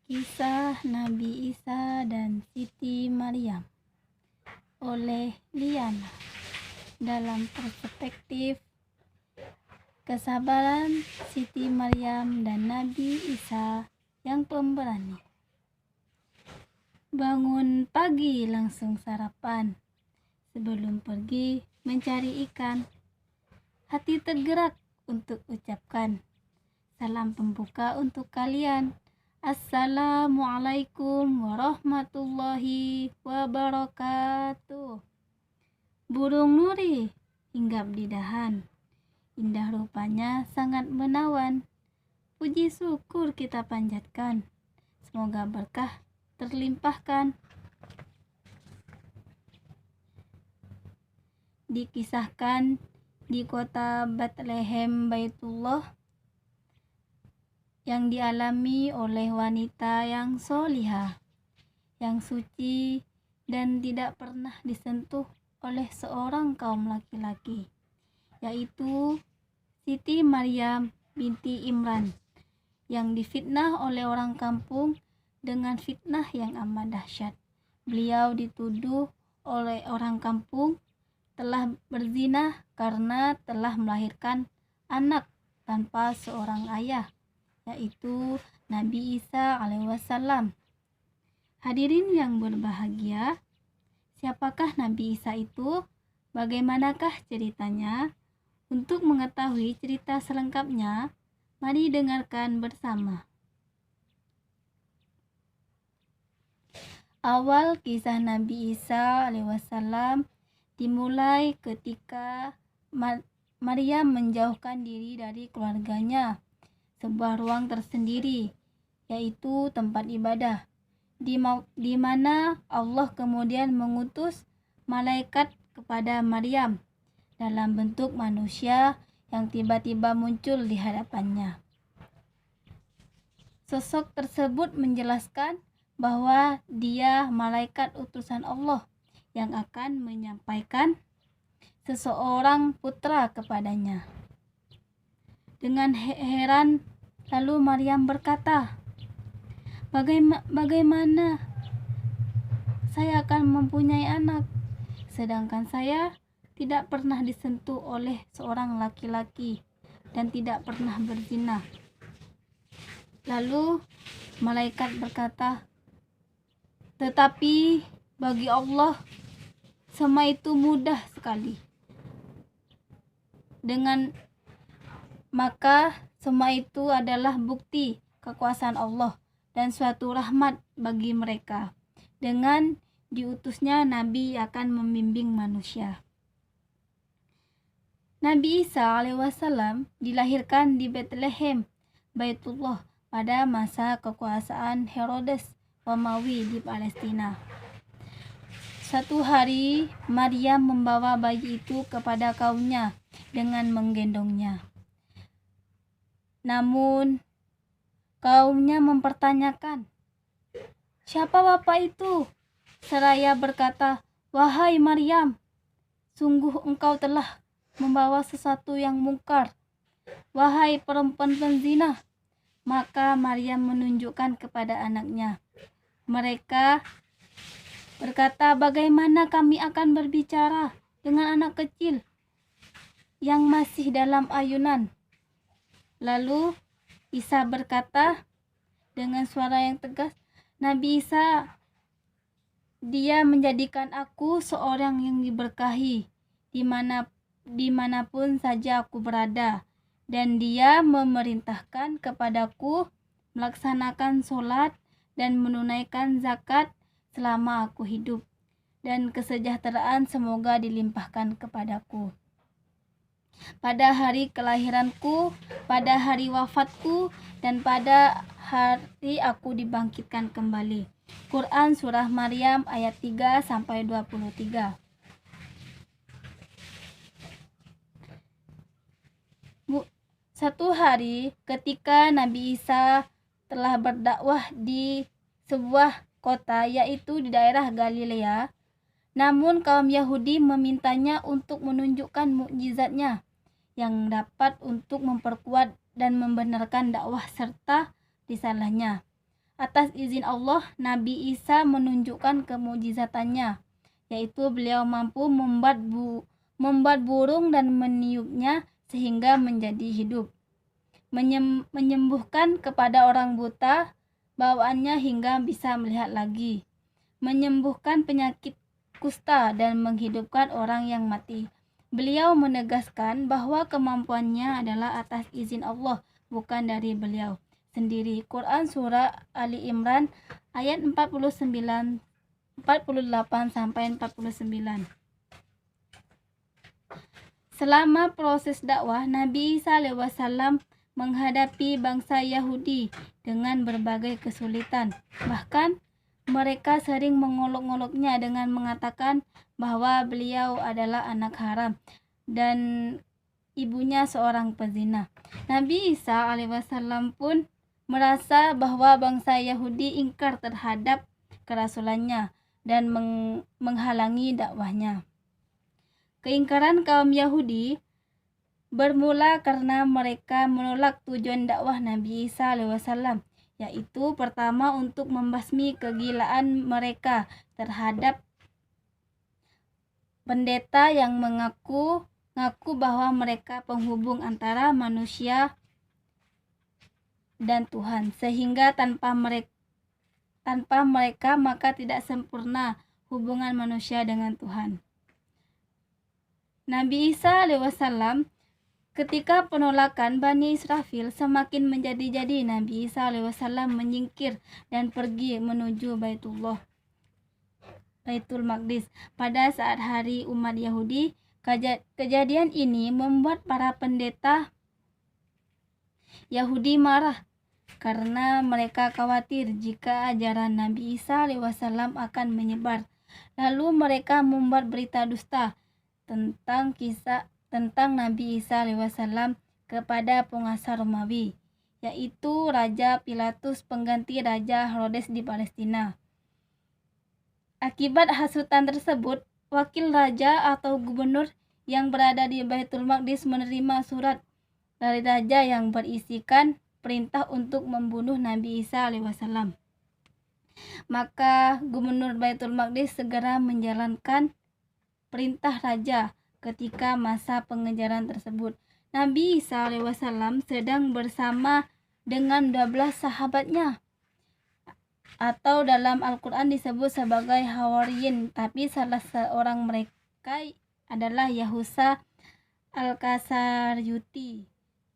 Kisah Nabi Isa dan Siti Maryam oleh Liana. Dalam perspektif kesabaran Siti Maryam dan Nabi Isa yang pemberani. Bangun pagi langsung sarapan. Sebelum pergi mencari ikan, hati tergerak untuk ucapkan salam pembuka untuk kalian. Assalamualaikum warahmatullahi wabarakatuh. Burung nuri hinggap di dahan. Indah rupanya sangat menawan. Puji syukur kita panjatkan. Semoga berkah terlimpahkan. Dikisahkan di kota Bethlehem Baitullah yang dialami oleh wanita yang solihah, yang suci dan tidak pernah disentuh oleh seorang kaum laki-laki, yaitu Siti Maryam binti Imran, yang difitnah oleh orang kampung dengan fitnah yang amat dahsyat. Beliau dituduh oleh orang kampung telah berzina karena telah melahirkan anak tanpa seorang ayah, yaitu Nabi Isa alaihissalam. Hadirin yang berbahagia, siapakah Nabi Isa itu? Bagaimanakah ceritanya? Untuk mengetahui cerita selengkapnya, mari dengarkan bersama. Awal kisah Nabi Isa alaihissalam dimulai ketika Maryam menjauhkan diri dari keluarganya, sebuah ruang tersendiri, yaitu tempat ibadah, di mana Allah kemudian mengutus malaikat kepada Maryam dalam bentuk manusia yang tiba-tiba muncul di hadapannya. Sosok tersebut menjelaskan bahwa dia malaikat utusan Allah yang akan menyampaikan seseorang putra kepadanya. Dengan heran, lalu Maryam berkata, Bagaimana saya akan mempunyai anak, sedangkan saya tidak pernah disentuh oleh seorang laki-laki dan tidak pernah berzina. Lalu malaikat berkata, tetapi bagi Allah semua itu mudah sekali. Maka semua itu adalah bukti kekuasaan Allah dan suatu rahmat bagi mereka. Dengan diutusnya Nabi akan membimbing manusia. Nabi Isa alaihissalam dilahirkan di Bethlehem, Baitullah, pada masa kekuasaan Herodes Romawi di Palestina. Suatu hari, Maryam membawa bayi itu kepada kaumnya dengan menggendongnya. Namun, kaumnya mempertanyakan, siapa bapak itu? Seraya berkata, wahai Maryam, sungguh engkau telah membawa sesuatu yang mungkar. Wahai perempuan penzina. Maka Maryam menunjukkan kepada anaknya. Mereka berkata, bagaimana kami akan berbicara dengan anak kecil yang masih dalam ayunan? Lalu Isa berkata dengan suara yang tegas, Nabi Isa, dia menjadikan aku seorang yang diberkahi dimanapun saja aku berada, dan dia memerintahkan kepadaku melaksanakan sholat dan menunaikan zakat selama aku hidup, dan kesejahteraan semoga dilimpahkan kepadaku. Pada hari kelahiranku, pada hari wafatku, dan pada hari aku dibangkitkan kembali. Quran Surah Maryam ayat 3-23. Satu hari ketika Nabi Isa telah berdakwah di sebuah kota, yaitu di daerah Galilea, namun kaum Yahudi memintanya untuk menunjukkan mukjizatnya yang dapat untuk memperkuat dan membenarkan dakwah serta risalahnya. Atas izin Allah, Nabi Isa menunjukkan kemujizatannya, yaitu beliau mampu membuat burung dan meniupnya sehingga menjadi hidup, menyembuhkan kepada orang buta bawaannya hingga bisa melihat lagi, menyembuhkan penyakit kusta dan menghidupkan orang yang mati. Beliau menegaskan bahwa kemampuannya adalah atas izin Allah, bukan dari beliau sendiri. Quran Surah Ali Imran ayat 48 sampai 49. Selama proses dakwah, Nabi Isa SAW menghadapi bangsa Yahudi dengan berbagai kesulitan. Bahkan mereka sering mengolok-oloknya dengan mengatakan bahwa beliau adalah anak haram dan ibunya seorang pezina. Nabi Isa alaihissalam pun merasa bahwa bangsa Yahudi ingkar terhadap kerasulannya dan menghalangi dakwahnya. Keingkaran kaum Yahudi bermula karena mereka menolak tujuan dakwah Nabi Isa alaihissalam, yaitu pertama untuk membasmi kegilaan mereka terhadap pendeta yang mengaku bahwa mereka penghubung antara manusia dan Tuhan, sehingga tanpa mereka maka tidak sempurna hubungan manusia dengan Tuhan. Nabi Isa alaihissalam, ketika penolakan Bani Israel semakin menjadi-jadi, Nabi Isa alaihissalam menyingkir dan pergi menuju Baitul Maqdis pada saat hari umat Yahudi. Kejadian ini membuat para pendeta Yahudi marah karena mereka khawatir jika ajaran Nabi Isa alaihissalam akan menyebar. Lalu mereka membuat berita dusta tentang Nabi Isa alaihissalam kepada penguasa Romawi, yaitu Raja Pilatus pengganti Raja Herodes di Palestina. Akibat hasutan tersebut, wakil raja atau gubernur yang berada di Baitul Maqdis menerima surat dari raja yang berisikan perintah untuk membunuh Nabi Isa alaihissalam. Maka gubernur Baitul Maqdis segera menjalankan perintah raja. Ketika masa pengejaran tersebut, Nabi Isa alaihissalam sedang bersama dengan 12 sahabatnya, atau dalam Al-Quran disebut sebagai Hawariyin, tapi salah seorang mereka adalah Yahusa Al-Kasaryuti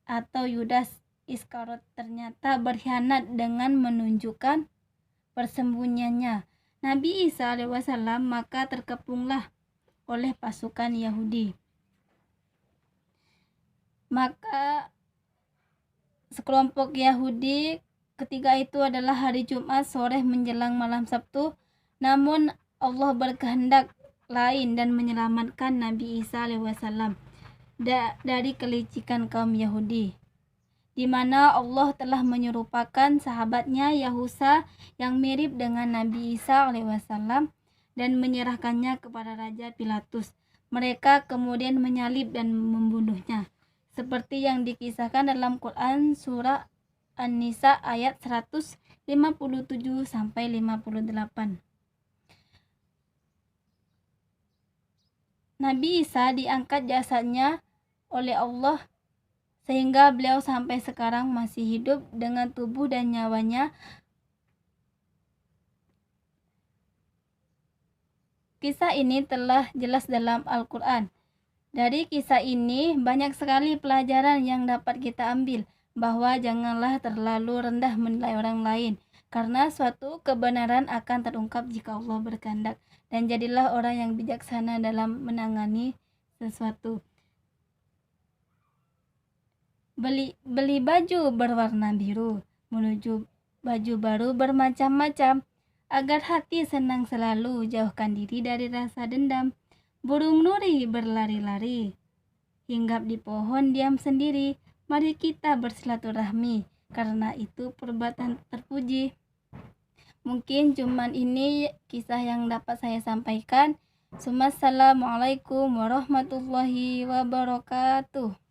atau Yudas Iskariot ternyata berkhianat dengan menunjukkan persembunyiannya Nabi Isa alaihissalam, maka terkepunglah oleh pasukan Yahudi. Maka sekelompok Yahudi ketika itu adalah hari Jumat sore menjelang malam Sabtu, namun Allah berkehendak lain dan menyelamatkan Nabi Isa alaihissalam dari kelicikan kaum Yahudi, di mana Allah telah menyerupakan sahabatnya Yahusa yang mirip dengan Nabi Isa alaihissalam dan menyerahkannya kepada Raja Pilatus. Mereka kemudian menyalib dan membunuhnya, seperti yang dikisahkan dalam Quran Surah An-Nisa ayat 157 sampai 58. Nabi Isa diangkat jasadnya oleh Allah sehingga beliau sampai sekarang masih hidup dengan tubuh dan nyawanya. Kisah ini telah jelas dalam Al-Quran. Dari kisah ini banyak sekali pelajaran yang dapat kita ambil, bahwa janganlah terlalu rendah menilai orang lain, karena suatu kebenaran akan terungkap jika Allah berkehendak, dan jadilah orang yang bijaksana dalam menangani sesuatu. Beli baju berwarna biru, menuju baju baru bermacam-macam, agar hati senang selalu, jauhkan diri dari rasa dendam. Burung nuri berlari-lari, hinggap di pohon diam sendiri. Mari kita bersilaturahmi, karena itu perbuatan terpuji. Mungkin cuman ini kisah yang dapat saya sampaikan. Assalamualaikum warahmatullahi wabarakatuh.